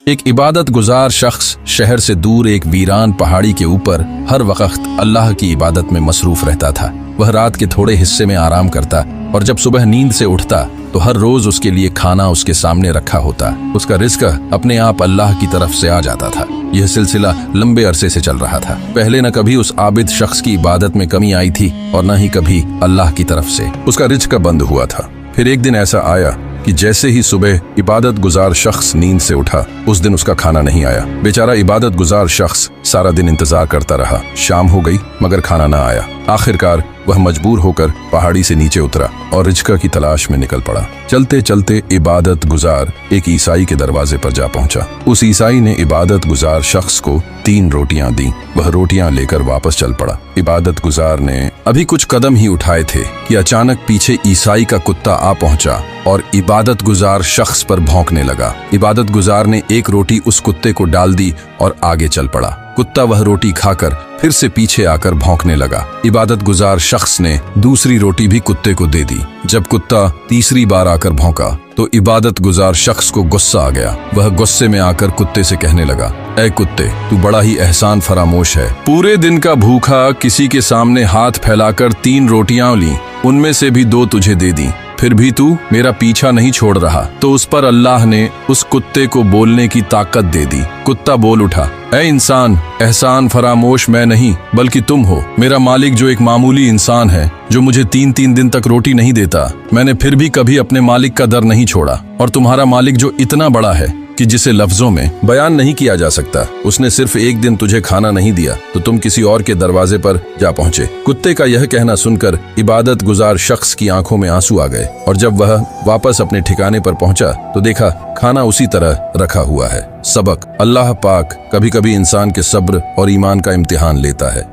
एक इबादत गुजार शख्स शहर से दूर एक वीरान पहाड़ी के ऊपर हर वक्त अल्लाह की इबादत में मसरूफ रहता था। वह रात के थोड़े हिस्से में आराम करता और जब सुबह नींद से उठता तो हर रोज उसके लिए खाना उसके सामने रखा होता। उसका रिज़्क अपने आप अल्लाह की तरफ से आ जाता था। यह सिलसिला लंबे अरसे से चल रहा था। पहले न कभी उस आबिद शख्स की इबादत में कमी आई थी और न ही कभी अल्लाह की तरफ से उसका रिज़्क बंद हुआ था। फिर एक दिन ऐसा आया कि जैसे ही सुबह इबादत गुजार शख्स नींद से उठा, उस दिन उसका खाना नहीं आया। बेचारा इबादत गुजार शख्स सारा दिन इंतजार करता रहा। शाम हो गई मगर खाना ना आया। आखिरकार वह मजबूर होकर पहाड़ी से नीचे उतरा और रिज़्क की तलाश में निकल पड़ा। चलते चलते इबादत गुजार एक ईसाई के दरवाजे पर जा पहुंचा। उस ईसाई ने इबादत गुजार शख्स को 3 रोटियां दी। वह रोटियां लेकर वापस चल पड़ा। इबादत गुजार ने अभी कुछ कदम ही उठाए थे कि अचानक पीछे ईसाई का कुत्ता आ पहुंचा और इबादत गुजार शख्स पर भौंकने लगा। इबादत गुजार ने एक रोटी उस कुत्ते को डाल दी और आगे चल पड़ा। कुत्ता वह रोटी खाकर फिर से पीछे आकर भौंकने लगा। इबादत गुजार शख्स ने दूसरी रोटी भी कुत्ते को दे दी। जब कुत्ता तीसरी बार आकर भौंका तो इबादत गुजार शख्स को गुस्सा आ गया। वह गुस्से में आकर कुत्ते से कहने लगा, ऐ कुत्ते, तू बड़ा ही एहसान फरामोश है। पूरे दिन का भूखा किसी के सामने हाथ फैलाकर 3 रोटियां ली, उनमें से भी 2 तुझे दे दी, फिर भी तू मेरा पीछा नहीं छोड़ रहा। तो उस पर अल्लाह ने उस कुत्ते को बोलने की ताकत दे दी। कुत्ता बोल उठा, ऐ इंसान, एहसान फरामोश मैं नहीं बल्कि तुम हो। मेरा मालिक जो एक मामूली इंसान है, जो मुझे 3-3 दिन तक रोटी नहीं देता, मैंने फिर भी कभी अपने मालिक का दर नहीं छोड़ा। और तुम्हारा मालिक जो इतना बड़ा है कि जिसे लफ्जों में बयान नहीं किया जा सकता, उसने सिर्फ एक दिन तुझे खाना नहीं दिया तो तुम किसी और के दरवाजे पर जा पहुंचे। कुत्ते का यह कहना सुनकर इबादत गुजार शख्स की आंखों में आंसू आ गए और जब वह वापस अपने ठिकाने पर पहुंचा तो देखा खाना उसी तरह रखा हुआ है। सबक: अल्लाह पाक कभी कभी इंसान के सब्र और ईमान का इम्तिहान लेता है।